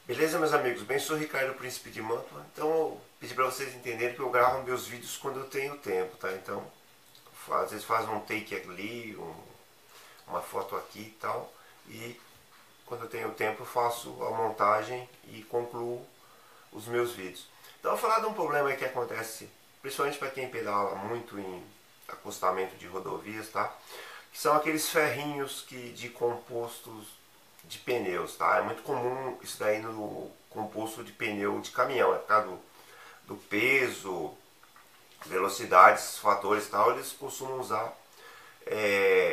Beleza, meus amigos? Bem, sou o Ricardo Príncipe de Mantua. Então eu pedi para vocês entenderem que eu gravo meus vídeos quando eu tenho tempo, tá? Então, às vezes faz um take ali, uma foto aqui e tal. E quando eu tenho tempo eu faço a montagem e concluo os meus vídeos. Então eu vou falar de um problema que acontece, principalmente para quem pedala muito em acostamento de rodovias, tá? Que são aqueles ferrinhos de compostos de pneus, tá? É muito comum isso daí no composto de pneu de caminhão, por causa do peso, velocidade, esses fatores e tal, eles costumam usar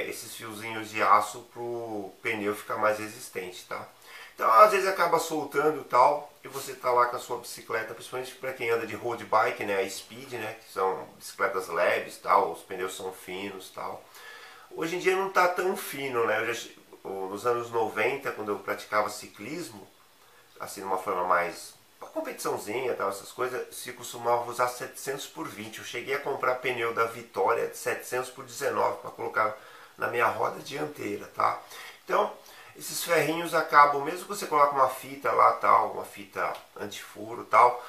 esses fiozinhos de aço para o pneu ficar mais resistente, tá? Então às vezes acaba soltando e tal, e você tá lá com a sua bicicleta, principalmente para quem anda de road bike, né, a speed, né, que são bicicletas leves, tal, os pneus são finos, tal. Hoje em dia não tá tão fino, né? Nos anos 90, quando eu praticava ciclismo, assim, de uma forma mais uma competiçãozinha, tal, essas coisas, se costumava usar 700 por 20. Eu cheguei a comprar pneu da Vitória de 700 por 19 para colocar na minha roda dianteira, tá? Então, esses ferrinhos acabam, mesmo que você coloque uma fita lá, tal, uma fita antifuro, tal,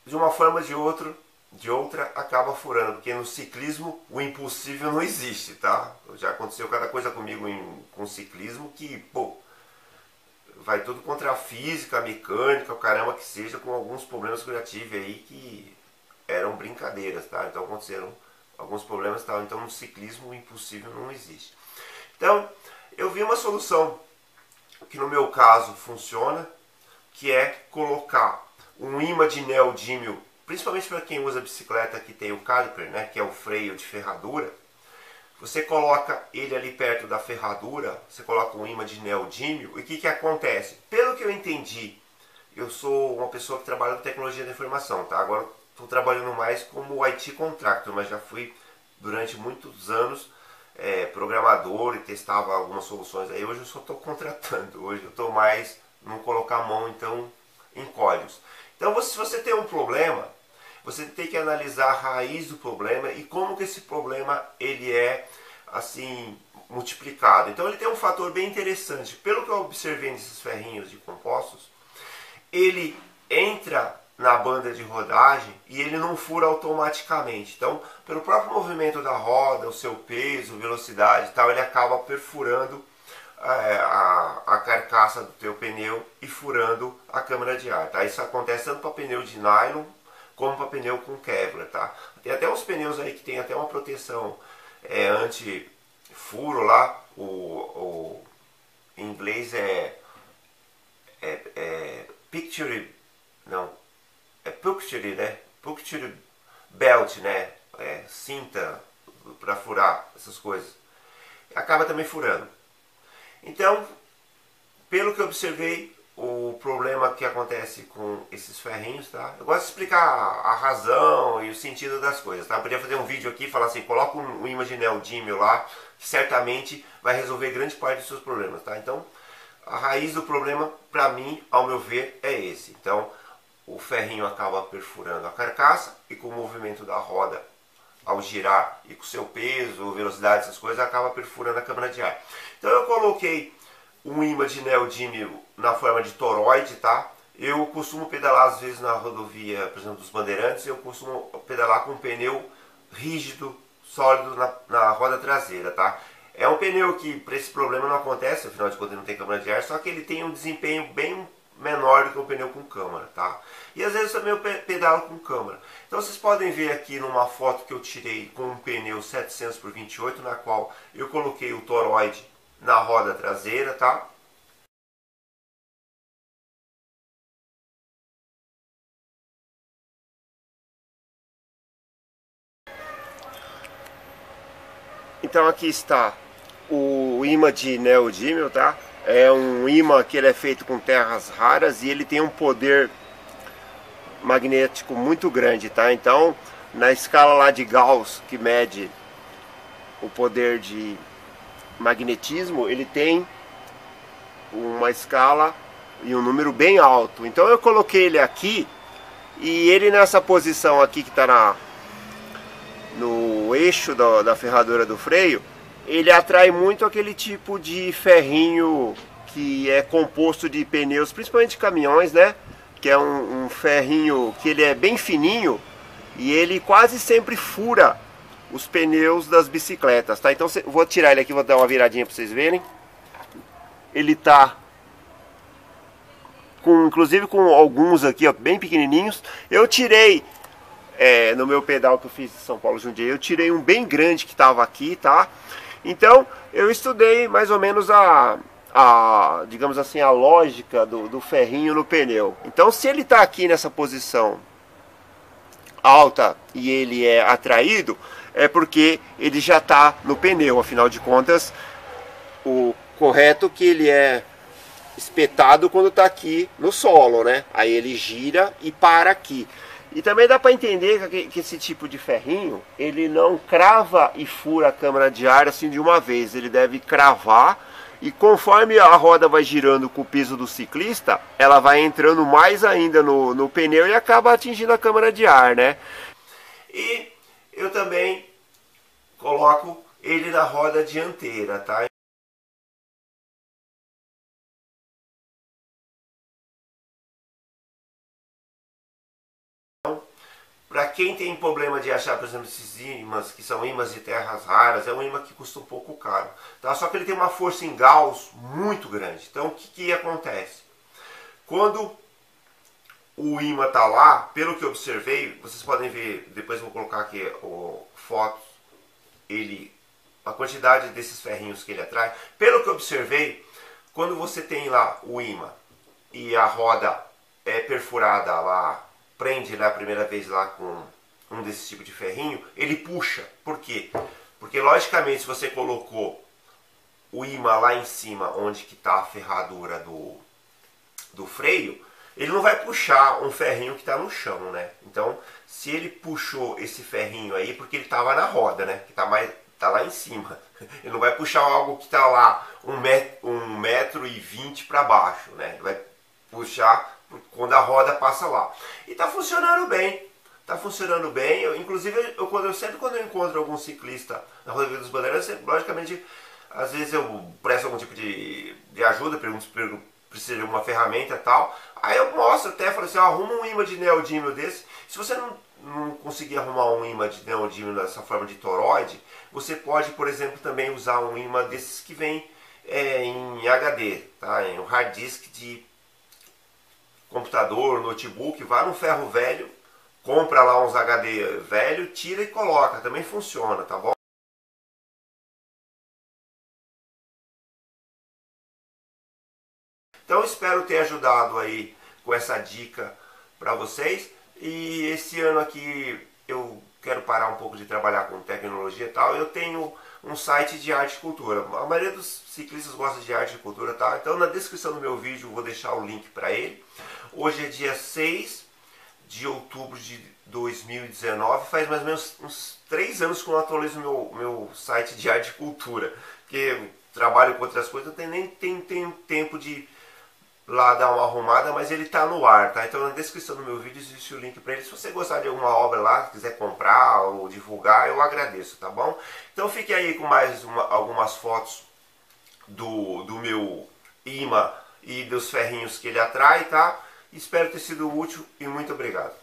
de uma forma ou de outra acaba furando, porque no ciclismo o impossível não existe, tá? Já aconteceu cada coisa comigo com ciclismo que, pô, vai tudo contra a física, a mecânica, o caramba que seja, com alguns problemas que eu já tive aí que eram brincadeiras, tá? Então aconteceram alguns problemas, tá? Então no ciclismo o impossível não existe. Então eu vi uma solução que no meu caso funciona, que é colocar um imã de neodímio, principalmente para quem usa bicicleta que tem o caliper, né, que é o freio de ferradura. Você coloca ele ali perto da ferradura, você coloca um imã de neodímio, e o que acontece? Pelo que eu entendi, eu sou uma pessoa que trabalha com tecnologia da informação, tá? Agora estou trabalhando mais como IT contractor, mas já fui durante muitos anos programador e testava algumas soluções aí. Hoje eu só estou contratando, hoje eu estou mais não colocar a mão então em códigos. Então se você tem um problema, você tem que analisar a raiz do problema e como que esse problema ele é assim multiplicado. Então ele tem um fator bem interessante. Pelo que eu observei nesses ferrinhos de compostos, ele entra na banda de rodagem e ele não fura automaticamente. Então, pelo próprio movimento da roda, o seu peso, velocidade e tal, ele acaba perfurando a carcaça do teu pneu e furando a câmara de ar, tá? Isso acontece tanto para pneu de nylon como para pneu com Kevlar, tá? Tem até uns pneus aí que tem até uma proteção anti-furo lá, em inglês picture, não, puncture, né? Puncture belt, né? Cinta para furar essas coisas. Acaba também furando. Então, pelo que eu observei, o problema que acontece com esses ferrinhos, tá? Eu gosto de explicar a razão e o sentido das coisas, tá? Eu podia fazer um vídeo aqui e falar assim, coloca um imã de neodímio lá, que certamente vai resolver grande parte dos seus problemas, tá? Então, a raiz do problema, para mim, ao meu ver, é esse. Então, o ferrinho acaba perfurando a carcaça e com o movimento da roda, ao girar e com seu peso, velocidade, essas coisas, acaba perfurando a câmara de ar. Então eu coloquei um imã de neodímio na forma de toroide, tá? Eu costumo pedalar às vezes na rodovia, por exemplo, dos Bandeirantes, eu costumo pedalar com um pneu rígido, sólido na roda traseira, tá? É um pneu que para esse problema não acontece, afinal de contas ele não tem câmara de ar, só que ele tem um desempenho bem menor do que um pneu com câmara, tá? E às vezes também eu pedalo com câmara. Então vocês podem ver aqui numa foto que eu tirei com um pneu 700 por 28, na qual eu coloquei o toroide na roda traseira, tá? Então aqui está o imã de neodímio, tá? É um imã que ele é feito com terras raras e ele tem um poder magnético muito grande, tá? Então, na escala lá de Gauss, que mede o poder de magnetismo, ele tem uma escala e um número bem alto. Então eu coloquei ele aqui e ele nessa posição aqui que está no eixo da ferradura do freio, ele atrai muito aquele tipo de ferrinho que é composto de pneus, principalmente de caminhões, né? Que é um ferrinho que ele é bem fininho e ele quase sempre fura os pneus das bicicletas, tá? Então vou tirar ele aqui, vou dar uma viradinha para vocês verem. Ele tá inclusive com alguns aqui, ó, bem pequenininhos. Eu tirei no meu pedal que eu fiz em São Paulo Jundiaí, eu tirei um bem grande que estava aqui, tá? Então eu estudei mais ou menos digamos assim, a lógica do ferrinho no pneu. Então se ele está aqui nessa posição alta e ele é atraído, é porque ele já está no pneu. Afinal de contas, o correto é que ele é espetado quando está aqui no solo, né? Aí ele gira e para aqui. E também dá para entender que esse tipo de ferrinho, ele não crava e fura a câmara de ar assim de uma vez. Ele deve cravar e conforme a roda vai girando com o peso do ciclista, ela vai entrando mais ainda no pneu e acaba atingindo a câmara de ar, né? E eu também coloco ele na roda dianteira, tá? Para quem tem problema de achar, por exemplo, esses ímãs, que são ímãs de terras raras, é um ímã que custa um pouco caro. Tá? Só que ele tem uma força em Gauss muito grande. Então o que acontece? Quando o ímã está lá, pelo que eu observei, vocês podem ver, depois eu vou colocar aqui fotos, a quantidade desses ferrinhos que ele atrai. Pelo que eu observei, quando você tem lá o ímã e a roda é perfurada lá, prende lá a primeira vez lá com um desse tipo de ferrinho, ele puxa. Por quê? Porque logicamente se você colocou o ímã lá em cima, onde que está a ferradura do freio, ele não vai puxar um ferrinho que está no chão, né? Então, se ele puxou esse ferrinho aí, porque ele estava na roda, né? Que tá lá em cima. Ele não vai puxar algo que está lá 1,20 m para baixo, né? Ele vai puxar quando a roda passa lá. E está funcionando bem. Está funcionando bem. Inclusive, sempre quando eu encontro algum ciclista na rodovia dos Bandeirantes, logicamente, às vezes eu presto algum tipo de ajuda, pergunto se precisa de uma ferramenta e tal. Aí eu mostro até, falo assim, arruma um ímã de neodímio desse. Se você não conseguir arrumar um ímã de neodímio dessa forma de toroide, você pode, por exemplo, também usar um ímã desses que vem em HD, tá? Em um hard disk de computador, notebook, vai no ferro velho, compra lá uns HD velho, tira e coloca, também funciona, tá bom? Então espero ter ajudado aí com essa dica para vocês. E esse ano aqui eu quero parar um pouco de trabalhar com tecnologia e tal. Eu tenho um site de arte e cultura. A maioria dos ciclistas gosta de arte e cultura, tá? Então na descrição do meu vídeo eu vou deixar o link para ele. Hoje é dia 6 de outubro de 2019. Faz mais ou menos uns 3 anos que eu atualizo meu site de arte e cultura. Porque eu trabalho com outras coisas, nem tenho tempo de lá dar uma arrumada, mas ele está no ar, tá? Então na descrição do meu vídeo existe o link para ele. Se você gostar de alguma obra lá, quiser comprar ou divulgar, eu agradeço, tá bom? Então fique aí com mais algumas fotos do meu ímã e dos ferrinhos que ele atrai, tá? Espero ter sido útil e muito obrigado.